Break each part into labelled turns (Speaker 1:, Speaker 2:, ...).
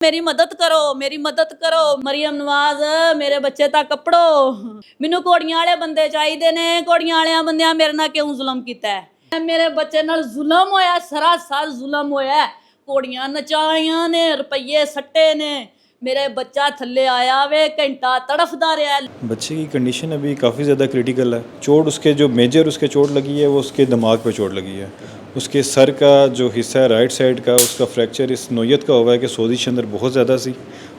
Speaker 1: मेरी मदद करो मरियम नवाज मेरे बच्चे तक कपड़ो मैनू घोड़ियां वाले बंदे चाहिए ने घोड़ियां वाले बंदे मेरे नाल क्यों जुल्म कीता है मेरे बच्चे नाल जुल्म होया सरासर जुल्म होया घोड़ियां नचाइयां ने रुपये सट्टे ने मेरे बच्चा थल्ले आया वे घंटा तड़फदा रहा है।
Speaker 2: बच्चे की कंडीशन अभी काफ़ी ज़्यादा क्रिटिकल है। चोट उसके जो मेजर उसके चोट लगी है वो उसके दिमाग पे चोट लगी है। उसके सर का जो हिस्सा है राइट साइड का उसका फ्रैक्चर इस नोयत का हुआ है कि सोजिश अंदर बहुत ज़्यादा सी।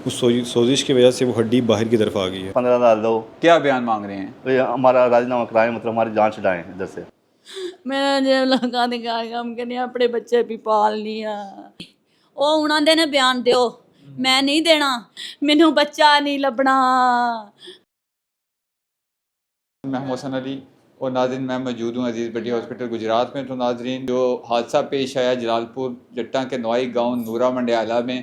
Speaker 2: उस सोजिश की वजह से वो हड्डी बाहर की तरफ आ गई है।
Speaker 3: 15 लाख दो।
Speaker 4: क्या बयान मांग रहे हैं?
Speaker 3: तो हमारा राजीनामा कराएं, मतलब हमारी जान छुड़ाएं इधर से।
Speaker 1: मैं जेब लगा हम कहने अपने बच्चे भी पालनी आ ओ उन्होंने ने बयान दियो मैं नहीं देना मैनू बच्चा नहीं लभना।
Speaker 4: मैं मोहसन अली और नाज़रीन मैं मौजूद हूँ अजीज़ भट्टी हॉस्पिटल गुजरात में। तो नाज़रीन जो हादसा पेश आया जलालपुर जट्टा के नवाई गांव नूरा मंडियाला में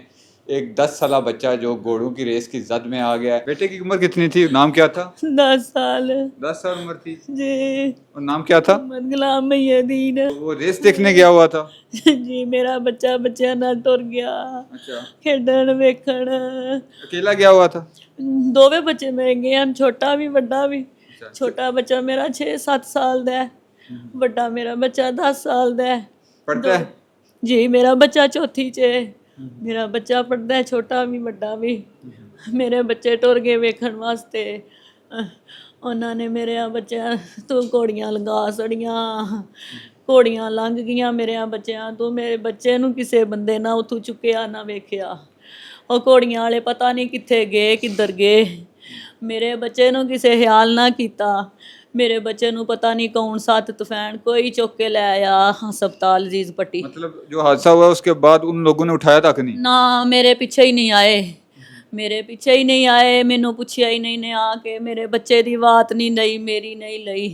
Speaker 4: एक 10 साला बच्चा जो घोड़ों की रेस की जद में आ गया है। बेटे की उम्र कितनी थी? नाम क्या था?
Speaker 1: 10 साल
Speaker 4: 10 साल उम्र थी
Speaker 1: जी।
Speaker 4: और नाम क्या था?
Speaker 1: गुलाम मैयदीन।
Speaker 4: वो रेस देखने गया हुआ था
Speaker 1: जी मेरा बच्चा बच्चा ना टुर गया।
Speaker 4: अच्छा,
Speaker 1: खेडन वेखण
Speaker 4: अकेला गया हुआ था?
Speaker 1: दोवे बच्चे मेरे गए हैं, छोटा भी बड़ा भी। छोटा बच्चा मेरा 6-7 साल दा है, बड़ा मेरा बच्चा 10 साल दा है।
Speaker 4: पढ़ता है
Speaker 1: जी मेरा बच्चा चौथी च है, मेरा बच्चा पढ़ता है छोटा भी बड़ा भी। मेरे बच्चे टुर गए वेखण वास्ते उन्होंने मेरे बच्चों तू घोड़ियां लगा छड़ियां घोड़ियां लंघ गईयां मेरे बच्चों तू मेरे बच्चे नूं किसी बंदे ना उथों चुक्या ना वेख्या। वो घोड़ियां वाले पता नहीं कित्थे गए किधर गए मेरे बच्चे नूं किसी ख्याल ना किया। मेरे बच्चे नूं पता नहीं कौन सा तूफान कोई चुक के ले आया हस्पताल अजीज पट्टी।
Speaker 4: मतलब जो हादसा हुआ उसके बाद उन लोगों ने उठाया तक नहीं?
Speaker 1: ना मेरे पीछे ही नहीं आए, मेरे पीछे ही नहीं आए, मैनू पुछया ही नहीं ने आके मेरे बच्चे की बात नहीं लई मेरी नहीं लई।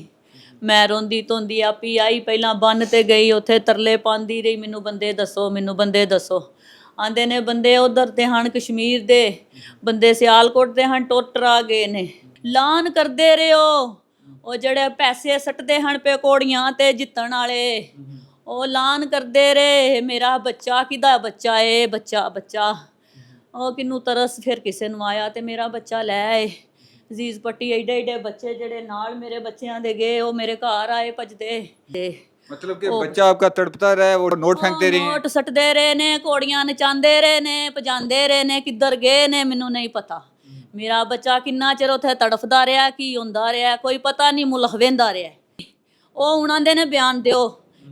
Speaker 1: मैं रोंदी धोंदी आपी आई पहला बन ते गई उत्थे तरले पांदी रही मैनू बंदे दसो आंदे ने बंदे उधर ते हन कश्मीर दे बंदे सियालकोट दे हन टोटरा गए ने लान करदे रहो ਉਹ ਜਿਹੜੇ ਪੈਸੇ ਸੱਟਦੇ ਹਨ ਪੇ ਕੋੜੀਆਂ ਤੇ ਜਿੱਤਣ ਵਾਲੇ ਉਹ ਐਲਾਨ ਕਰਦੇ ਰਹੇ ਮੇਰਾ ਬੱਚਾ ਕਿਹਦਾ ਬੱਚਾ ਏ ਬੱਚਾ ਉਹ ਕਿਨੂੰ ਤਰਸ ਫਿਰ ਕਿਸੇ ਨੂੰ ਆਇਆ ਤੇ ਮੇਰਾ ਬੱਚਾ ਲੈ ਆਏ। ਅਜ਼ੀਜ਼ ਪੱਟੀ ਏਡੇ ਬੱਚੇ ਜਿਹੜੇ ਨਾਲ ਮੇਰੇ ਬੱਚਿਆਂ ਦੇ ਗਏ ਉਹ ਮੇਰੇ ਘਰ ਆਏ ਭਜਦੇ।
Speaker 4: मतलब कि बच्चा आपका तड़पता रहा है वो नोट फेंकते रहे
Speaker 1: ਨੋਟ ਸੱਟਦੇ ਰਹੇ ਨੇ ਘੋੜੀਆਂ ਨਚਾਉਂਦੇ ਰਹੇ ਨੇ ਭਜਾਉਂਦੇ ਰਹੇ ਨੇ ਕਿੱਧਰ ਗਏ ਨੇ ਮੈਨੂੰ ਨਹੀਂ ਪਤਾ। मेरा बच्चा किन्ना चिर उत्थे तड़फदा रहा की होंदा रहा कोई पता नहीं मुल्ख वेंदा रहा। वो उन्होंने ने बयान दियो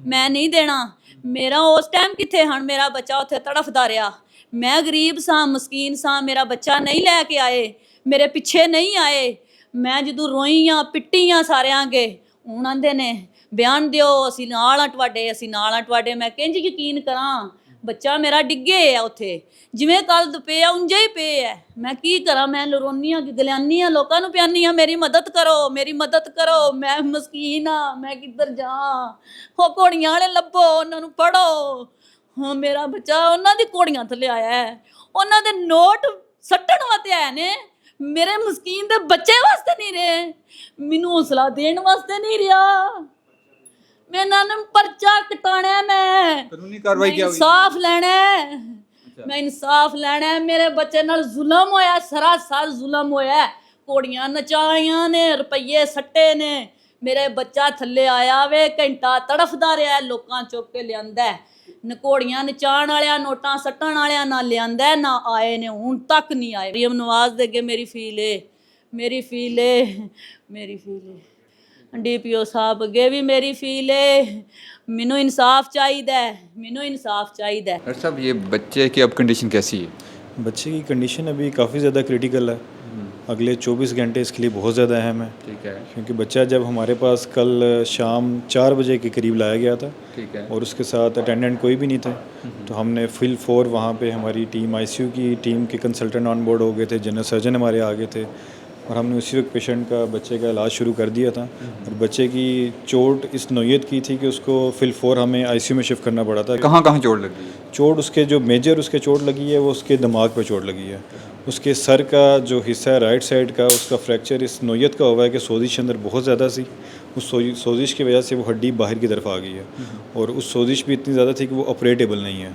Speaker 1: मैं नहीं देना मेरा उस टाइम कित्थे हन मेरा बच्चा उत्थे तड़फदा रहा। मैं गरीब सा मस्कीन सा मेरा बच्चा नहीं लैके आए मेरे पिछे नहीं आए। मैं जदों रोई हाँ पिट्टी हाँ सारियां गे उन्होंने ने बयान दियो असी नाल आ तुहाडे मैं किंज यकीन करां बच्चा मेरा डिगे है उत्थे जिवें कल पे उंजे ही पे है। मैं की करा मैं रोनी हाँ गिगलानी हाँ लोगों नूं प्यानी हाँ मेरी मदद करो मैं मस्कीन हाँ मैं किधर जा हो घोड़ियां वाले लभो उन्होंने पढ़ो। हाँ मेरा बच्चा उन्हों दी घोड़ियां थले आया है उन्हों दे नोट सट्टण वास्ते आए ने मेरे मस्कीन दे बच्चे वास्ते नहीं रहे मैनू हौसला देण वास्ते नहीं रहा। मैं नाम पर्चा कटाना मैं
Speaker 4: कानूनी कार्रवाई क्या हुई?
Speaker 1: इंसाफ लेना मैं इंसाफ लेना मेरे बच्चे नाल जुल्म होया सरासर जुल्म होया घोड़ियां नचाइयां ने रुपये सट्टे ने मेरे बच्चा थल्ले आया वे घंटा तड़फदा रहा लोकां चुक के लियांदा घोड़ियां नचाण वालियां नोटां सट्टण वालियां ना लियांदा ना आए ने हुण तक नहीं आए। मरियम नवाज दे अगे मेरी फील DPO साहब अगे भी मेरी फील है मैनू इंसाफ चाहिए
Speaker 4: डॉक्टर साहब ये बच्चे की अब कंडीशन कैसी है?
Speaker 2: बच्चे की कंडीशन अभी काफ़ी ज़्यादा क्रिटिकल है। अगले 24 घंटे इसके लिए बहुत ज़्यादा अहम है।
Speaker 4: ठीक है।
Speaker 2: क्योंकि बच्चा जब हमारे पास कल शाम 4 बजे के करीब लाया गया था
Speaker 4: ठीक है।
Speaker 2: और उसके साथ अटेंडेंट कोई भी नहीं थे तो हमने फिल 4 वहाँ पे हमारी टीम ICU की टीम के कंसल्टेंट ऑन बोर्ड हो गए थे जनरल सर्जन हमारे आ गए थे और हमने उसी वक्त पेशेंट का बच्चे का इलाज शुरू कर दिया था। और बच्चे की चोट इस नोयत की थी कि उसको फिल 4 हमें ICU में शिफ्ट करना पड़ा था।
Speaker 4: कहाँ चोट लगी?
Speaker 2: चोट उसके जो मेजर उसके चोट लगी है वो उसके दिमाग पे चोट लगी है। उसके सर का जो हिस्सा है राइट साइड का उसका फ्रैक्चर इस नोयत का हुआ है कि सोजिश अंदर बहुत ज़्यादा सी। उस सोजिश की वजह से वो हड्डी बाहर की तरफ आ गई है और उस सोजिश भी इतनी ज़्यादा थी कि वो ऑपरेटेबल नहीं है।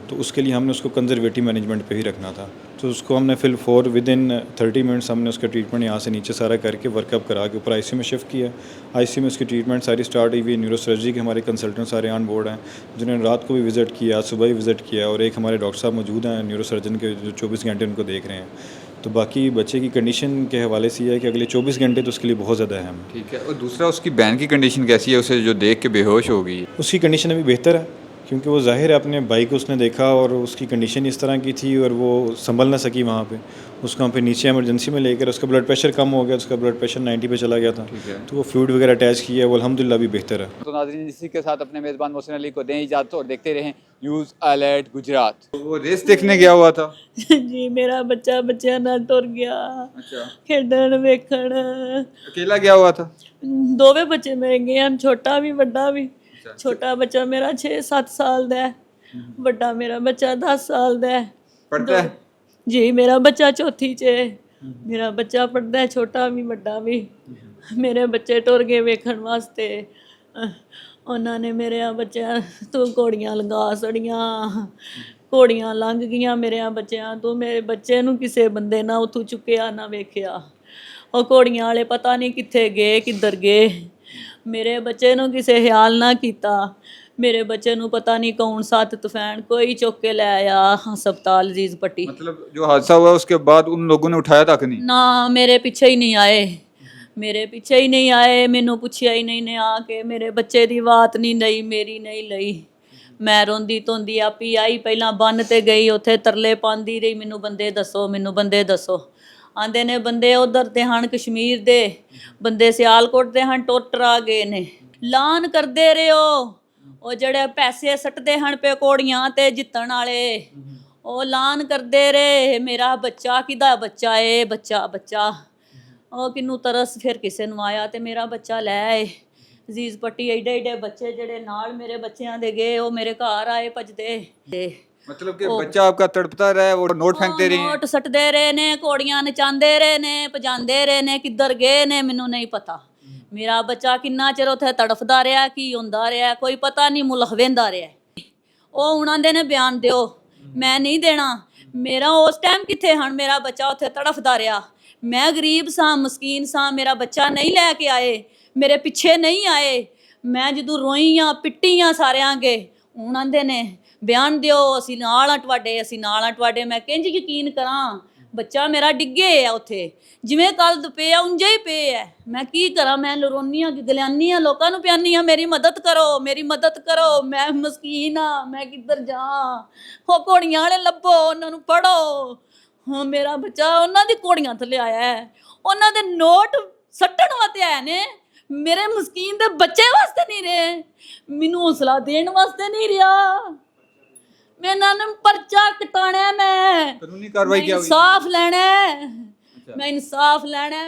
Speaker 2: तो उसके लिए हमने उसको कंजर्वेटिव मैनेजमेंट पे ही रखना था। तो उसको हमने फिल 4 विदिन 30 मिनट्स हमने उसका ट्रीटमेंट यहाँ से नीचे सारा करके वर्कअप करा के ऊपर आईसीयू में शिफ्ट किया। आईसीयू में उसकी ट्रीटमेंट सारी स्टार्ट हुई हुई। न्यूरोसर्जरी के हमारे कंसल्टेंट सारे ऑन बोर्ड हैं जिन्होंने रात को भी विज़िट किया, सुबह भी विज़िट किया, और एक हमारे डॉक्टर साहब मौजूद हैं न्यूरोसर्जन के जो 24 घंटे उनको देख रहे हैं। तो बाकी बच्चे की कंडीशन के हवाले से ये है कि अगले 24 घंटे तो उसके लिए बहुत ज़्यादा अहम है।
Speaker 4: ठीक है। और दूसरा, उसकी बहन की कंडीशन कैसी है? उसे जो देख के बेहोश हो गई है।
Speaker 2: उसकी कंडीशन अभी बेहतर है क्योंकि वो ज़ाहिर है अपने भाई को उसने देखा और उसकी कंडीशन इस तरह की थी और वो संभल ना सकी वहाँ पे। उसको हम फिर नीचे इमरजेंसी में लेकर, उसका ब्लड प्रेशर कम हो गया, उसका ब्लड प्रेशर 90 पे चला गया था। तो वो फ्लूइड वगैरह अटैच किया, वो अल्हम्दुलिल्लाह अभी बेहतर है।
Speaker 4: तो नाज़रीन, इसी के साथ अपने मेज़बान मोहसिन अली को दें इजाज़त और देखते रहें न्यूज़ अलर्ट गुजरात। तो वो रेस देखने गया हुआ था।
Speaker 1: ਜੀ ਮੇਰਾ ਬੱਚਾ ਬੱਚਿਆਂ ਨਾਲ ਟੁਰ ਗਿਆ
Speaker 4: अच्छा,
Speaker 1: ਖੇਡਣ ਵੇਖਣ।
Speaker 4: अकेला गया हुआ था?
Speaker 1: ਦੋਵੇਂ ਬੱਚੇ ਮੇਰੇ ਗਏ ਹਨ, ਛੋਟਾ ਵੀ ਵੱਡਾ ਵੀ। ਛੋਟਾ ਬੱਚਾ ਮੇਰਾ 6-7 ਸਾਲ ਦਾ ਹੈ, ਵੱਡਾ ਮੇਰਾ ਬੱਚਾ 10 ਸਾਲ ਦਾ ਹੈ।
Speaker 4: पढ़ता है?
Speaker 1: ਜੀ ਮੇਰਾ ਬੱਚਾ ਚੌਥੀ 'ਚ ਹੈ। ਮੇਰਾ ਬੱਚਾ ਪੜ੍ਹਦਾ ਹੈ, ਛੋਟਾ ਵੀ ਵੱਡਾ ਵੀ। ਮੇਰੇ ਬੱਚੇ ਟੁਰ ਗਏ ਵੇਖਣ ਵਾਸਤੇ। ਉਹਨਾਂ ਨੇ ਮੇਰੇ ਬੱਚਿਆਂ ਤੂੰ ਘੋੜੀਆਂ ਲਗਾ ਛੜੀਆਂ, ਘੋੜੀਆਂ ਲੰਘ ਗਈਆਂ ਮੇਰੇ ਬੱਚਿਆਂ ਤੋਂ। ਮੇਰੇ ਬੱਚੇ ਨੂੰ ਕਿਸੇ ਬੰਦੇ ਨਾ ਉੱਥੋਂ ਚੁੱਕਿਆ ਨਾ ਵੇਖਿਆ। ਉਹ ਘੋੜੀਆਂ ਵਾਲੇ ਪਤਾ ਨਹੀਂ ਕਿੱਥੇ ਗਏ, ਕਿੱਧਰ ਗਏ। ਮੇਰੇ ਬੱਚੇ ਨੂੰ ਕਿਸੇ ਖਿਆਲ ਨਾ ਕੀਤਾ। ਮੇਰੇ ਬੱਚੇ ਨੂੰ ਪਤਾ नहीं कौन सा तूफान कोई चुक के ले आया हस्पताल अजीज पट्टी।
Speaker 4: मतलब जो हादसा हुआ उसके बाद उन लोगों ने उठाया तक नहीं?
Speaker 1: ना, मेरे पीछे ही नहीं आए, मेरे पीछे ही नहीं आए, मैनू पुछया ही नहीं ने आके। मेरे बच्चे की बात नहीं लई, मेरी नहीं लई। मैं रोंदी धोंदी आपी आई, पहला बन ते गई, उत्थे तरले पांदी रही, मैनू बंदे दसो, मैनू बंदे दसो। आंदे ने बंदे उधर ते हन कश्मीर दे, बंदे सियालकोट दे हन, टोटर आ गए ने। लान करदे रहो ਉਹ ਜਿਹੜੇ ਪੈਸੇ ਸੱਟਦੇ ਹਨ ਪੇ ਕੋੜੀਆਂ ਤੇ ਜਿੱਤਣ ਵਾਲੇ, ਉਹ ਐਲਾਨ ਕਰਦੇ ਰਹੇ ਮੇਰਾ ਬੱਚਾ ਕਿਹਦਾ ਬੱਚਾ ਏ, ਬੱਚਾ। ਉਹ ਕਿਨੂੰ ਤਰਸ ਫਿਰ ਕਿਸੇ ਨੂੰ ਆਇਆ ਤੇ ਮੇਰਾ ਬੱਚਾ ਲੈ ਆਏ। ਅਜ਼ੀਜ਼ ਪੱਟੀ ਏਡੇ ਬੱਚੇ ਜਿਹੜੇ ਨਾਲ ਮੇਰੇ ਬੱਚਿਆਂ ਦੇ ਗਏ, ਉਹ ਮੇਰੇ ਘਰ ਆਏ ਭਜਦੇ।
Speaker 4: मतलब कि बच्चा आपका तड़पता रहा है, वो नोट फेंकते रहे हैं?
Speaker 1: ਨੋਟ ਸੱਟਦੇ ਰਹੇ ਨੇ, ਘੋੜੀਆਂ ਨਚਾਉਂਦੇ ਰਹੇ ਨੇ, ਭਜਾਉਂਦੇ ਰਹੇ ਨੇ। ਕਿੱਧਰ ਗਏ ਨੇ ਮੈਨੂੰ ਨਹੀਂ ਪਤਾ। ਮੇਰਾ ਬੱਚਾ ਕਿੰਨਾ ਚਿਰ ਉੱਥੇ ਤੜਫਦਾ ਰਿਹਾ, ਕੀ ਹੁੰਦਾ ਰਿਹਾ ਕੋਈ ਪਤਾ ਨਹੀਂ, ਮੁਲਕ ਵੇਂਦਾ ਰਿਹਾ। ਉਹ ਉਹਨਾਂ ਦੇ ਨੇ ਬਿਆਨ ਦਿਓ, ਮੈਂ ਨਹੀਂ ਦੇਣਾ। ਮੇਰਾ ਉਸ ਟਾਈਮ ਕਿੱਥੇ ਹਨ, ਮੇਰਾ ਬੱਚਾ ਉੱਥੇ ਤੜਫਦਾ ਰਿਹਾ। ਮੈਂ ਗਰੀਬ ਸਾਂ, ਮਸਕੀਨ ਸਾਂ, ਮੇਰਾ ਬੱਚਾ ਨਹੀਂ ਲੈ ਕੇ ਆਏ, ਮੇਰੇ ਪਿੱਛੇ ਨਹੀਂ ਆਏ। ਮੈਂ ਜਦੋਂ ਰੋਈਆਂ ਪਿੱਟੀਆਂ ਸਾਰਿਆਂ ਅੱਗੇ, ਉਹਨਾਂ ਦੇ ਨੇ ਬਿਆਨ ਦਿਓ, ਅਸੀਂ ਨਾਲ ਆ ਤੁਹਾਡੇ, ਅਸੀਂ ਨਾਲ ਆ ਤੁਹਾਡੇ। ਮੈਂ ਕਿੰਜ ਯਕੀਨ ਕਰਾਂ, ਬੱਚਾ ਮੇਰਾ ਡਿੱਗੇ ਆ ਉੱਥੇ, ਜਿਵੇਂ ਕੱਲ ਪਏ ਆ ਉਂਝੇ ਹੀ ਪਏ ਆ। ਮੈਂ ਕੀ ਕਰਾਂ, ਮੈਂ ਰੋਨੀ ਆ, ਗਲਿਆਨੀ ਆ, ਲੋਕਾਂ ਨੂੰ ਪਿਆਨੀ ਆ, ਮੇਰੀ ਮਦਦ ਕਰੋ, ਮੇਰੀ ਮਦਦ ਕਰੋ। ਮੈਂ ਮਸਕੀਨ ਆ, ਮੈਂ ਕਿੱਧਰ ਜਾ। ਉਹ ਘੋੜੀਆਂ ਵਾਲੇ ਲੱਭੋ, ਉਹਨਾਂ ਨੂੰ ਫੜੋ। ਹਾਂ, ਮੇਰਾ ਬੱਚਾ ਉਹਨਾਂ ਦੀ ਘੋੜੀਆਂ ਥੱਲੇ ਆਇਆ ਹੈ, ਉਹਨਾਂ ਦੇ ਨੋਟ ਸੱਟਣ ਵਾਸਤੇ ਆਏ ਨੇ, ਮੇਰੇ ਮਸਕੀਨ ਦੇ ਬੱਚੇ ਵਾਸਤੇ ਨਹੀਂ ਰਹੇ, ਮੈਨੂੰ ਹੌਸਲਾ ਦੇਣ ਵਾਸਤੇ ਨਹੀਂ ਰਿਹਾ। मैं नाम पर्चा कटाना, मैं
Speaker 4: कानूनी कार्रवाई क्या हुई?
Speaker 1: इंसाफ लेना है, मैं इंसाफ लेना है।